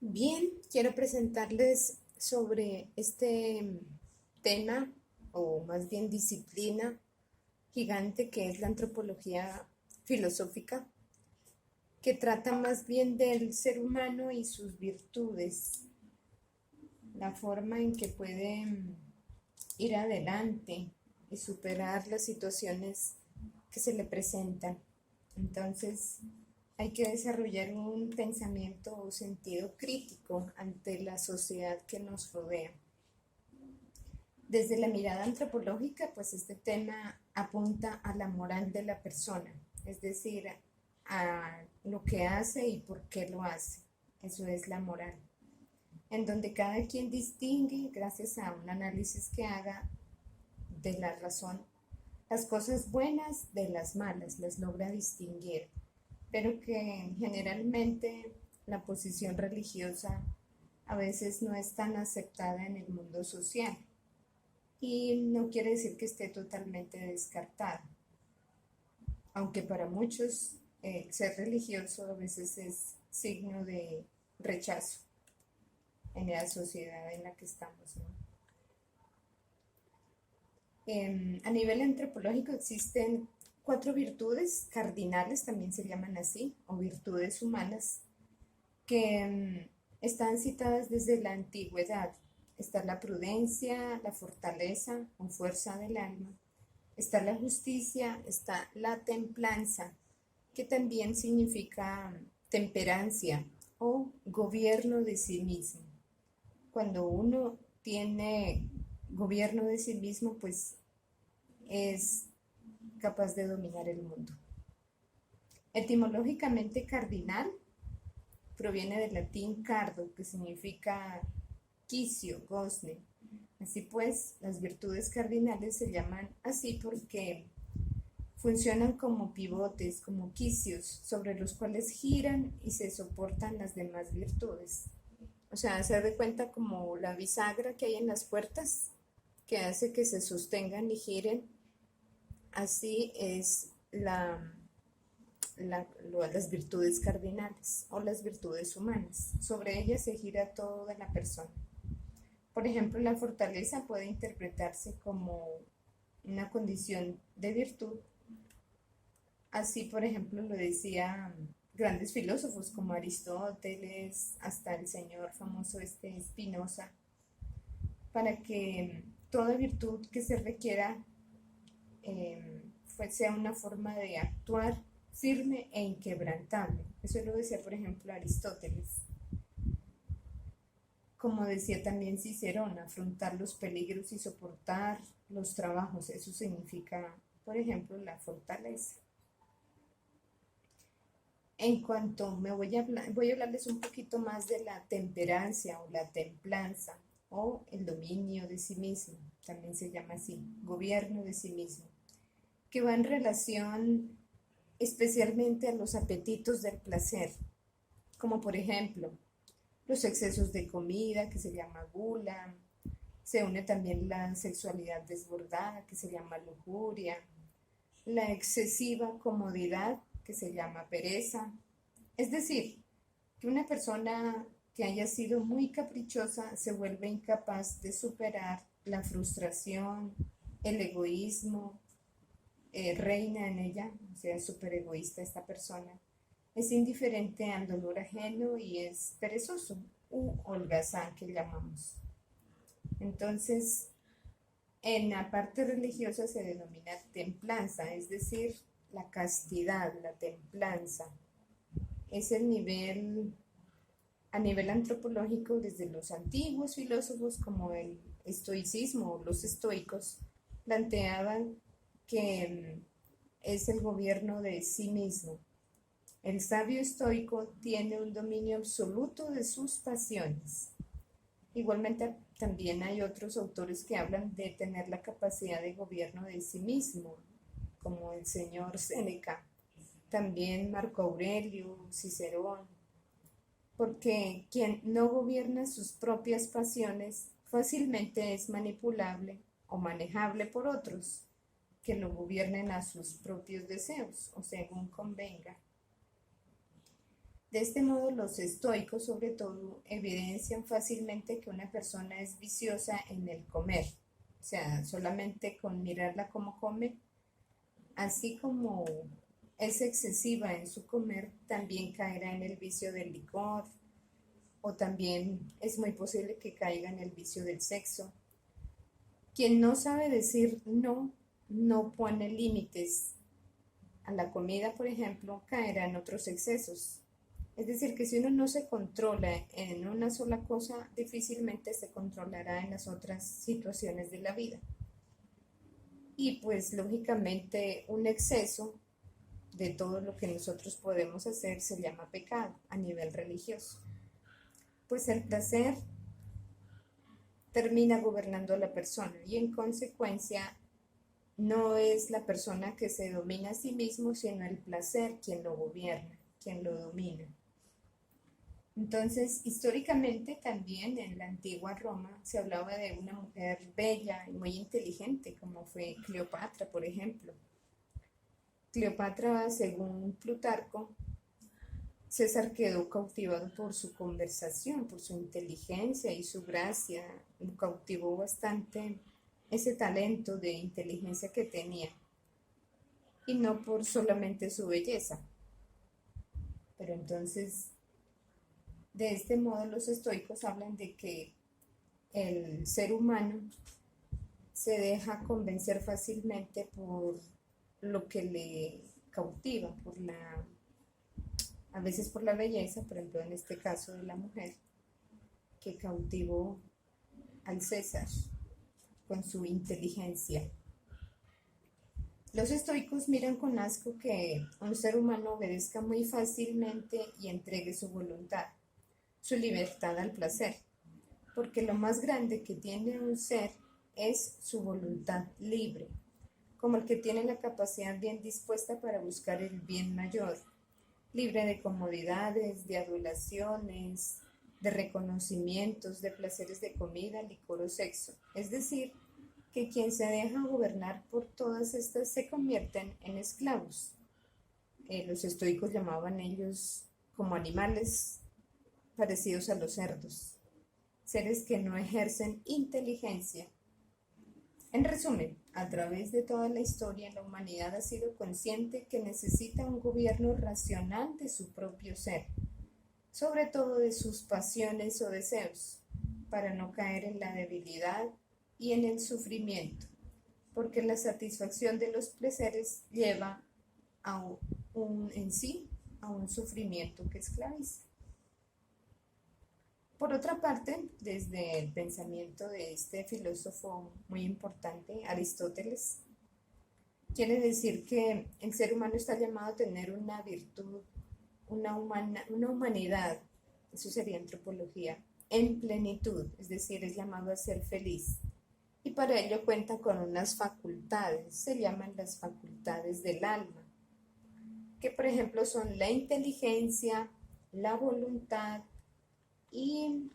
Bien, quiero presentarles sobre este tema, o más bien disciplina gigante que es la antropología filosófica, que trata más bien del ser humano y sus virtudes, la forma en que puede ir adelante y superar las situaciones que se le presentan. Entonces, hay que desarrollar un pensamiento o sentido crítico ante la sociedad que nos rodea. Desde la mirada antropológica, pues este tema apunta a la moral de la persona, es decir, a lo que hace y por qué lo hace. Eso es la moral, en donde cada quien distingue, gracias a un análisis que haga de la razón, las cosas buenas de las malas, las logra distinguir, pero que generalmente la posición religiosa a veces no es tan aceptada en el mundo social y no quiere decir que esté totalmente descartada, aunque para muchos ser religioso a veces es signo de rechazo en la sociedad en la que estamos, ¿no? A nivel antropológico existen cuatro virtudes cardinales, también se llaman así, o virtudes humanas, que están citadas desde la antigüedad. Está la prudencia, la fortaleza o fuerza del alma, está la justicia, está la templanza, que también significa temperancia o gobierno de sí mismo. Cuando uno tiene gobierno de sí mismo, pues es capaz de dominar el mundo. Etimológicamente cardinal proviene del latín cardo, que significa quicio, gozne. Así pues, las virtudes cardinales se llaman así porque funcionan como pivotes, como quicios, sobre los cuales giran y se soportan las demás virtudes. O sea, se da cuenta como la bisagra que hay en las puertas, que hace que se sostengan y giren. Así es las virtudes cardinales o las virtudes humanas. Sobre ellas se gira toda la persona. Por ejemplo, la fortaleza puede interpretarse como una condición de virtud. Así, por ejemplo, lo decía grandes filósofos como Aristóteles, hasta el señor famoso Spinoza, para que toda virtud que se requiera sea una forma de actuar firme e inquebrantable. Eso lo decía, por ejemplo, Aristóteles. Como decía también Cicerón, afrontar los peligros y soportar los trabajos, eso significa, por ejemplo, la fortaleza. En cuanto voy a hablarles un poquito más de la temperancia o la templanza o el dominio de sí mismo, también se llama así, gobierno de sí mismo, que va en relación especialmente a los apetitos del placer, como por ejemplo los excesos de comida, que se llama gula, se une también la sexualidad desbordada, que se llama lujuria, la excesiva comodidad, que se llama pereza. Es decir, que una persona que haya sido muy caprichosa se vuelve incapaz de superar la frustración, el egoísmo, reina en ella, o sea, es súper egoísta esta persona, es indiferente al dolor ajeno y es perezoso, u holgazán que llamamos. Entonces, en la parte religiosa se denomina templanza, es decir, la castidad, la templanza. Es el nivel, a nivel antropológico, desde los antiguos filósofos como el estoicismo o los estoicos, planteaban que es el gobierno de sí mismo. El sabio estoico tiene un dominio absoluto de sus pasiones. Igualmente, también hay otros autores que hablan de tener la capacidad de gobierno de sí mismo, como el señor Séneca, también Marco Aurelio, Cicerón, porque quien no gobierna sus propias pasiones fácilmente es manipulable o manejable por otros que lo gobiernen a sus propios deseos o según convenga. De este modo, los estoicos, sobre todo, evidencian fácilmente que una persona es viciosa en el comer, o sea, solamente con mirarla cómo come, así como es excesiva en su comer, también caerá en el vicio del licor, o también es muy posible que caiga en el vicio del sexo. Quien no sabe decir no, no pone límites a la comida, por ejemplo, caerá en otros excesos. Es decir, que si uno no se controla en una sola cosa, difícilmente se controlará en las otras situaciones de la vida. Y pues lógicamente un exceso de todo lo que nosotros podemos hacer se llama pecado a nivel religioso. Pues el placer termina gobernando a la persona y en consecuencia no es la persona que se domina a sí mismo, sino el placer quien lo gobierna, quien lo domina. Entonces, históricamente también en la antigua Roma se hablaba de una mujer bella y muy inteligente, como fue Cleopatra, por ejemplo. Cleopatra, según Plutarco, César quedó cautivado por su conversación, por su inteligencia y su gracia. Lo cautivó bastante ese talento de inteligencia que tenía, y no por solamente su belleza. Pero entonces, de este modo, los estoicos hablan de que el ser humano se deja convencer fácilmente por lo que le cautiva, a veces por la belleza, por ejemplo en este caso de la mujer, que cautivó al César con su inteligencia. Los estoicos miran con asco que un ser humano obedezca muy fácilmente y entregue su voluntad, su libertad al placer, porque lo más grande que tiene un ser es su voluntad libre, como el que tiene la capacidad bien dispuesta para buscar el bien mayor, libre de comodidades, de adulaciones, de reconocimientos, de placeres de comida, licor o sexo. Es decir, que quien se deja gobernar por todas estas se convierten en esclavos. Los estoicos llamaban ellos como animales parecidos a los cerdos, seres que no ejercen inteligencia. En resumen, a través de toda la historia, la humanidad ha sido consciente que necesita un gobierno racional de su propio ser, sobre todo de sus pasiones o deseos, para no caer en la debilidad y en el sufrimiento, porque la satisfacción de los placeres lleva en sí a un sufrimiento que esclaviza. Por otra parte, desde el pensamiento de este filósofo muy importante, Aristóteles, quiere decir que el ser humano está llamado a tener una virtud, una humanidad, eso sería antropología, en plenitud, es decir, es llamado a ser feliz. Y para ello cuenta con unas facultades, se llaman las facultades del alma, que por ejemplo son la inteligencia, la voluntad y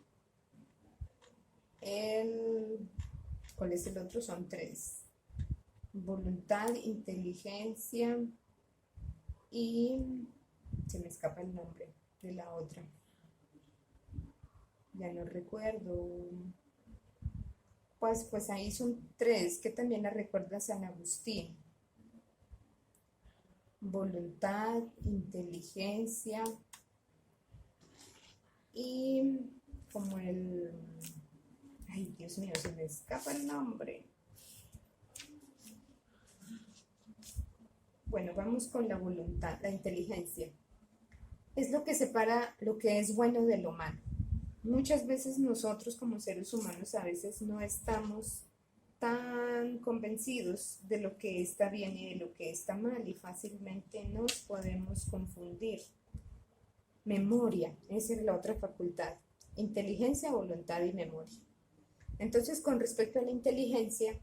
¿cuál es el otro? Son tres. Voluntad, inteligencia y se me escapa el nombre de la otra. Ya no recuerdo. Pues ahí son tres que también la recuerda San Agustín. Voluntad, inteligencia y como ay, Dios mío, se me escapa el nombre. Bueno, vamos con la voluntad, la inteligencia. Es lo que separa lo que es bueno de lo malo. Muchas veces nosotros como seres humanos a veces no estamos tan convencidos de lo que está bien y de lo que está mal y fácilmente nos podemos confundir. Memoria, esa es la otra facultad. Inteligencia, voluntad y memoria. Entonces, con respecto a la inteligencia,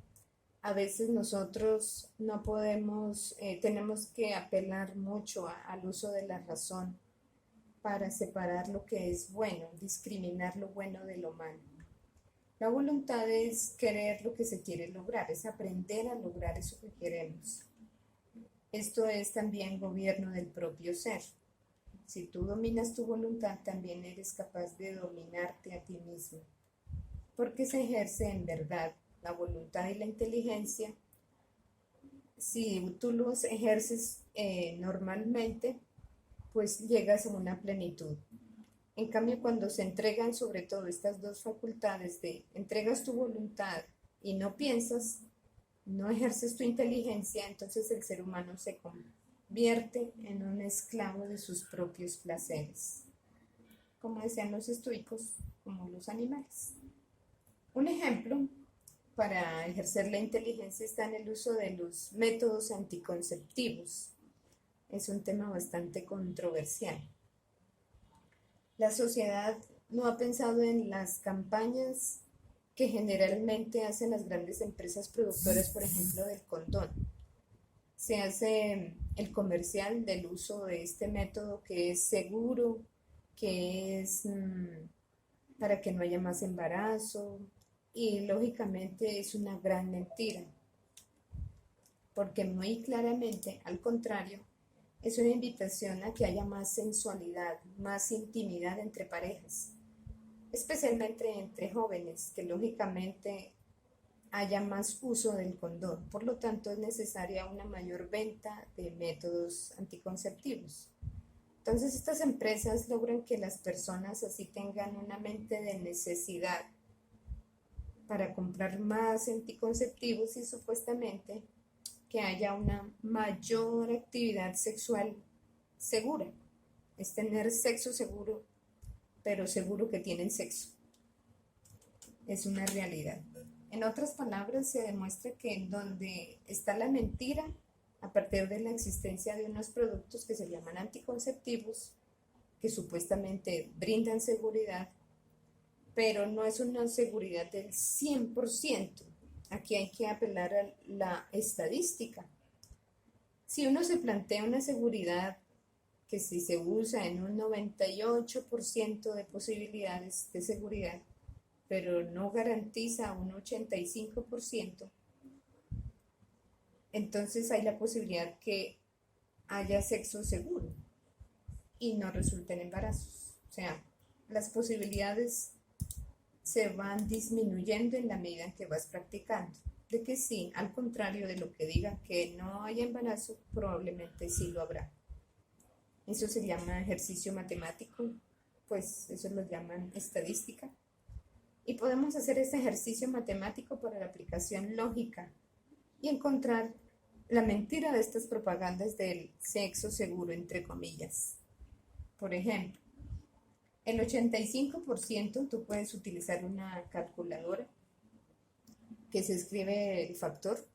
a veces nosotros no podemos, tenemos que apelar mucho al uso de la razón para separar lo que es bueno, discriminar lo bueno de lo malo. La voluntad es querer lo que se quiere lograr, es aprender a lograr eso que queremos. Esto es también gobierno del propio ser. Si tú dominas tu voluntad, también eres capaz de dominarte a ti mismo, porque se ejerce en verdad la voluntad y la inteligencia. Si tú los ejerces normalmente, pues llegas a una plenitud. En cambio, cuando se entregan sobre todo estas dos facultades de entregas tu voluntad y no piensas, no ejerces tu inteligencia, entonces el ser humano se convierte en un esclavo de sus propios placeres, como decían los estoicos, como los animales. Un ejemplo para ejercer la inteligencia está en el uso de los métodos anticonceptivos. Es un tema bastante controversial. La sociedad no ha pensado en las campañas que generalmente hacen las grandes empresas productoras, por ejemplo, del condón. Se hace el comercial del uso de este método que es seguro, que es para que no haya más embarazo, y lógicamente es una gran mentira, porque muy claramente, al contrario, es una invitación a que haya más sensualidad, más intimidad entre parejas, especialmente entre jóvenes, que lógicamente haya más uso del condón. Por lo tanto, es necesaria una mayor venta de métodos anticonceptivos. Entonces, estas empresas logran que las personas así tengan una mente de necesidad para comprar más anticonceptivos y supuestamente que haya una mayor actividad sexual segura. Es tener sexo seguro, pero seguro que tienen sexo. Es una realidad. En otras palabras, se demuestra que en donde está la mentira, a partir de la existencia de unos productos que se llaman anticonceptivos, que supuestamente brindan seguridad, pero no es una seguridad del 100%. Aquí hay que apelar a la estadística. Si uno se plantea una seguridad que si se usa en un 98% de posibilidades de seguridad, pero no garantiza un 85%, entonces hay la posibilidad que haya sexo seguro y no resulten embarazos. O sea, las posibilidades se van disminuyendo en la medida en que vas practicando. De que sí, al contrario de lo que digan que no hay embarazo, probablemente sí lo habrá. Eso se llama ejercicio matemático, pues eso lo llaman estadística. Y podemos hacer ese ejercicio matemático para la aplicación lógica y encontrar la mentira de estas propagandas del sexo seguro, entre comillas. Por ejemplo, el 85% tú puedes utilizar una calculadora que se escribe el factor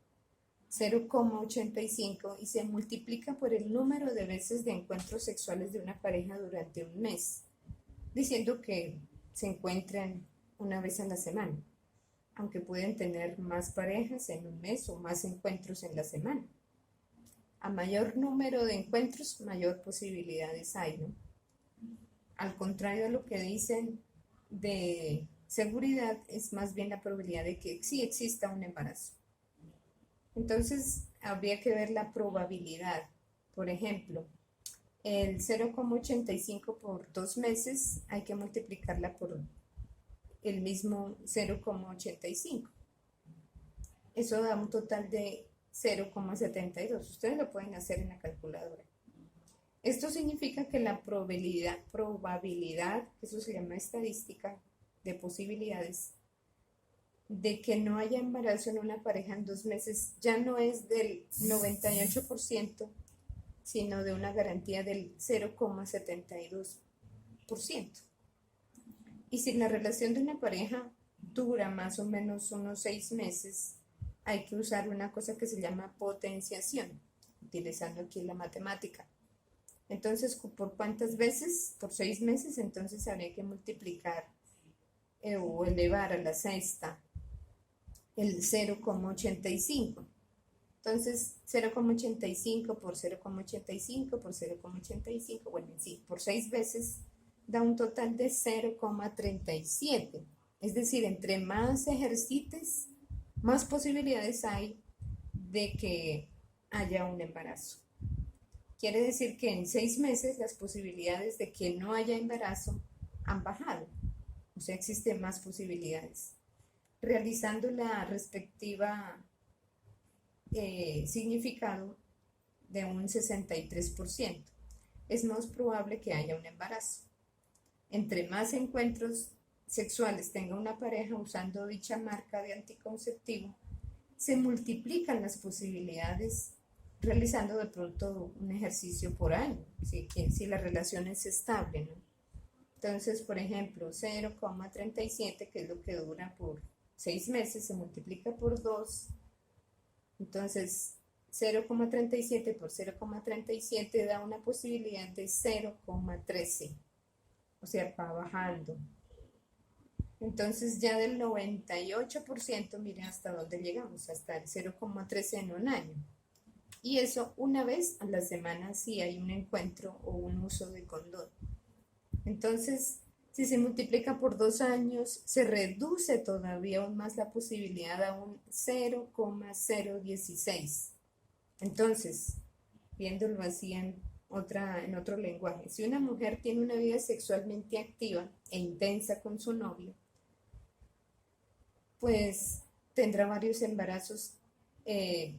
0,85 y se multiplica por el número de veces de encuentros sexuales de una pareja durante un mes, diciendo que se encuentran una vez a la semana, aunque pueden tener más parejas en un mes o más encuentros en la semana. A mayor número de encuentros, mayor posibilidades hay, ¿no? Al contrario de lo que dicen de seguridad, es más bien la probabilidad de que sí exista un embarazo. Entonces, habría que ver la probabilidad. Por ejemplo, el 0,85 por 2 meses hay que multiplicarla por el mismo 0,85. Eso da un total de 0,72. Ustedes lo pueden hacer en la calculadora. Esto significa que la probabilidad, eso se llama estadística de posibilidades, de que no haya embarazo en una pareja en 2 meses ya no es del 98%, sino de una garantía del 0,72%. Y si la relación de una pareja dura más o menos unos 6 meses, hay que usar una cosa que se llama potenciación, utilizando aquí la matemática. Entonces, ¿por cuántas veces? Por 6 meses, entonces habría que multiplicar o elevar a la sexta el 0,85. Entonces, 0,85 por 0,85 por 0,85, bueno, sí, por 6 veces da un total de 0,37. Es decir, entre más ejercites, más posibilidades hay de que haya un embarazo. Quiere decir que en 6 meses las posibilidades de que no haya embarazo han bajado, o sea, existen más posibilidades. Realizando la respectiva significado de un 63%, es más probable que haya un embarazo. Entre más encuentros sexuales tenga una pareja usando dicha marca de anticonceptivo, se multiplican las posibilidades realizando de pronto un ejercicio por año, si la relación es estable, ¿no? Entonces, por ejemplo, 0,37, que es lo que dura por 6 meses, se multiplica por 2. Entonces, 0,37 por 0,37 da una posibilidad de 0,13, o sea, va bajando. Entonces, ya del 98%, miren hasta dónde llegamos, hasta el 0,13 en un año. Y eso una vez a la semana si hay un encuentro o un uso de condón. Entonces, si se multiplica por 2 años, se reduce todavía aún más la posibilidad a un 0,016. Entonces, viéndolo así en otro lenguaje, si una mujer tiene una vida sexualmente activa e intensa con su novio, pues tendrá varios embarazos,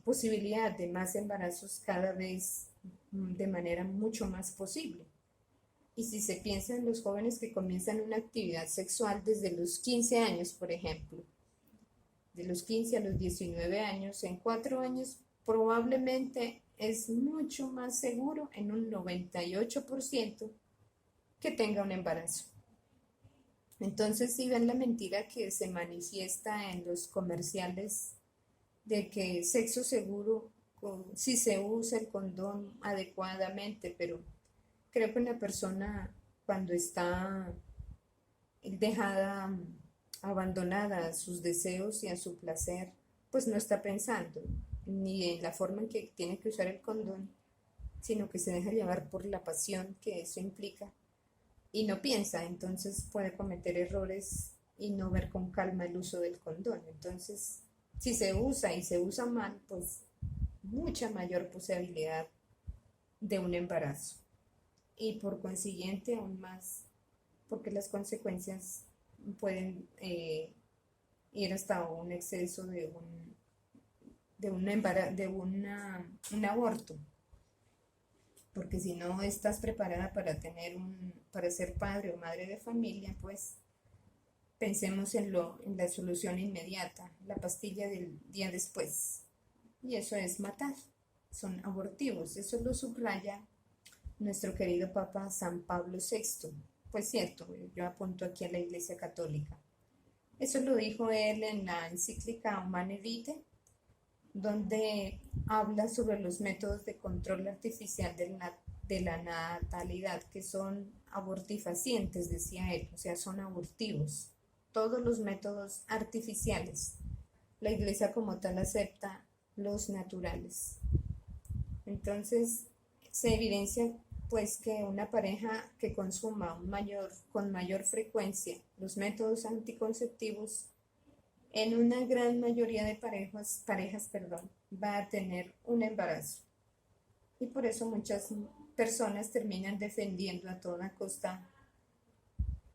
posibilidad de más embarazos cada vez de manera mucho más posible. Y si se piensa en los jóvenes que comienzan una actividad sexual desde los 15 años, por ejemplo, de los 15 a los 19 años, en 4 años probablemente es mucho más seguro en un 98% que tenga un embarazo. Entonces, si ven la mentira que se manifiesta en los comerciales de que sexo seguro, si se usa el condón adecuadamente, pero creo que una persona cuando está dejada, abandonada a sus deseos y a su placer, pues no está pensando ni en la forma en que tiene que usar el condón, sino que se deja llevar por la pasión que eso implica y no piensa, entonces puede cometer errores y no ver con calma el uso del condón. Entonces, si se usa y se usa mal, pues mucha mayor posibilidad de un embarazo y por consiguiente aún más, porque las consecuencias pueden ir hasta un exceso un aborto, porque si no estás preparada para ser padre o madre de familia, pues pensemos en la solución inmediata, la pastilla del día después, y eso es matar, son abortivos, eso lo subraya nuestro querido Papa San Pablo VI. Pues cierto, yo apunto aquí a la Iglesia Católica. Eso lo dijo él en la encíclica Humane Vitae, donde habla sobre los métodos de control artificial de la natalidad, que son abortifacientes, decía él, o sea, son abortivos. Todos los métodos artificiales. La Iglesia como tal acepta los naturales. Entonces, se evidencia pues que una pareja que consuma con mayor frecuencia los métodos anticonceptivos en una gran mayoría de parejas, va a tener un embarazo. Y por eso muchas personas terminan defendiendo a toda costa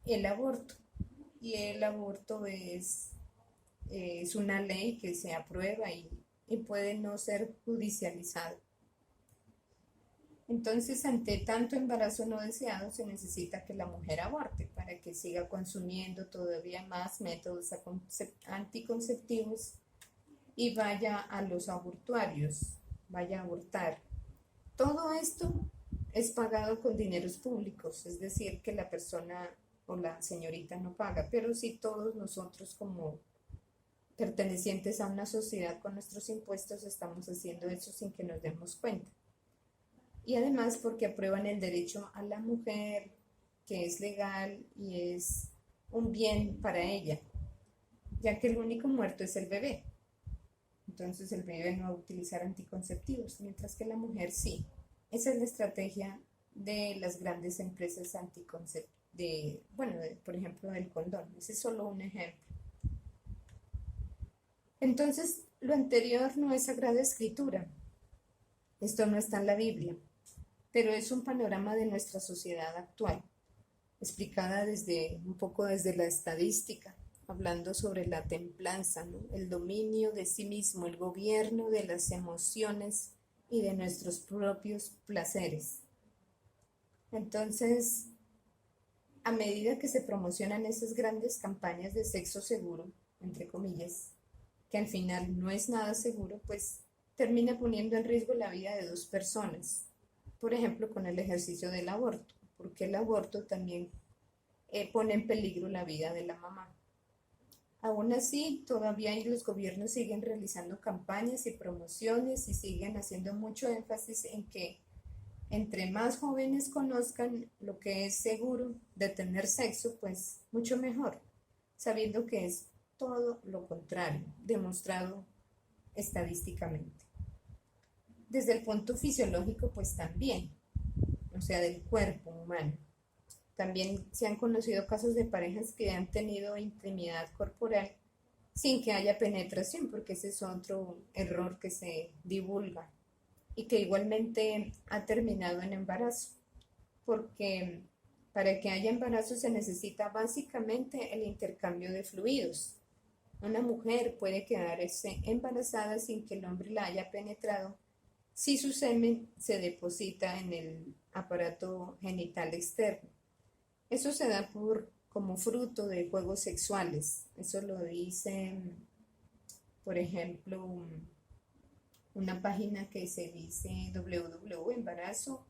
el aborto. Y el aborto es una ley que se aprueba y puede no ser judicializado. Entonces, ante tanto embarazo no deseado, se necesita que la mujer aborte para que siga consumiendo todavía más métodos anticonceptivos y vaya a los abortuarios, vaya a abortar. Todo esto es pagado con dineros públicos, es decir, que la persona o la señorita no paga, pero sí todos nosotros como pertenecientes a una sociedad con nuestros impuestos estamos haciendo eso sin que nos demos cuenta. Y además porque aprueban el derecho a la mujer, que es legal y es un bien para ella, ya que el único muerto es el bebé. Entonces el bebé no va a utilizar anticonceptivos, mientras que la mujer sí. Esa es la estrategia de las grandes empresas anticonceptivas, por ejemplo, del condón. Ese es solo un ejemplo. Entonces, lo anterior no es Sagrada Escritura. Esto no está en la Biblia. pero es un panorama de nuestra sociedad actual, explicada desde un poco desde la estadística, hablando sobre la templanza, ¿no? El dominio de sí mismo, el gobierno de las emociones y de nuestros propios placeres. Entonces, a medida que se promocionan esas grandes campañas de sexo seguro, entre comillas, que al final no es nada seguro, pues termina poniendo en riesgo la vida de dos personas. Por ejemplo, con el ejercicio del aborto, porque el aborto también pone en peligro la vida de la mamá. Aún así, todavía los gobiernos siguen realizando campañas y promociones y siguen haciendo mucho énfasis en que entre más jóvenes conozcan lo que es seguro de tener sexo, pues mucho mejor, sabiendo que es todo lo contrario, demostrado estadísticamente. Desde el punto fisiológico, pues también, o sea, del cuerpo humano. También se han conocido casos de parejas que han tenido intimidad corporal sin que haya penetración, porque ese es otro error que se divulga y que igualmente ha terminado en embarazo, porque para que haya embarazo se necesita básicamente el intercambio de fluidos. Una mujer puede quedarse embarazada sin que el hombre la haya penetrado si su semen se deposita en el aparato genital externo. Eso se da como fruto de juegos sexuales. Eso lo dice, por ejemplo, una página que se dice www.embarazo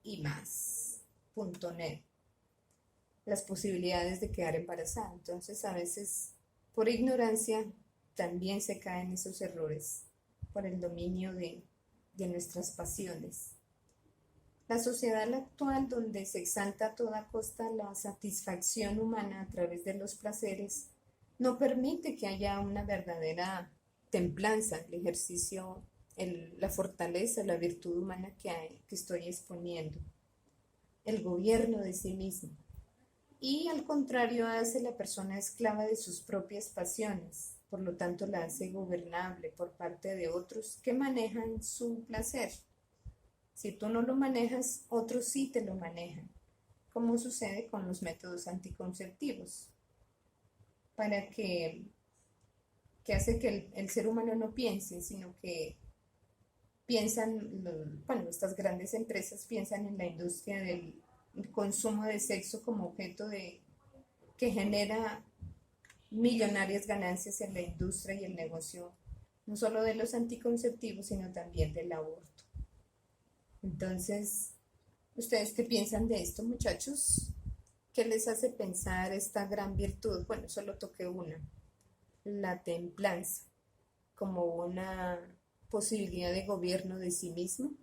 y más.net. Las posibilidades de quedar embarazada. Entonces, a veces, por ignorancia, también se caen esos errores por el dominio de nuestras pasiones. La sociedad actual, donde se exalta a toda costa la satisfacción humana a través de los placeres, no permite que haya una verdadera templanza, el ejercicio, la fortaleza, la virtud humana que estoy exponiendo, el gobierno de sí mismo. Y al contrario, hace la persona esclava de sus propias pasiones, por lo tanto la hace gobernable por parte de otros que manejan su placer. Si tú no lo manejas, otros sí te lo manejan, como sucede con los métodos anticonceptivos, para que hace que el ser humano no piense, sino que piensan, bueno, estas grandes empresas piensan en la industria del consumo de sexo como objeto que genera millonarias ganancias en la industria y el negocio, no solo de los anticonceptivos, sino también del aborto. Entonces, ¿ustedes qué piensan de esto, muchachos? ¿Qué les hace pensar esta gran virtud? Bueno, solo toqué una, la templanza, como una posibilidad de gobierno de sí mismo.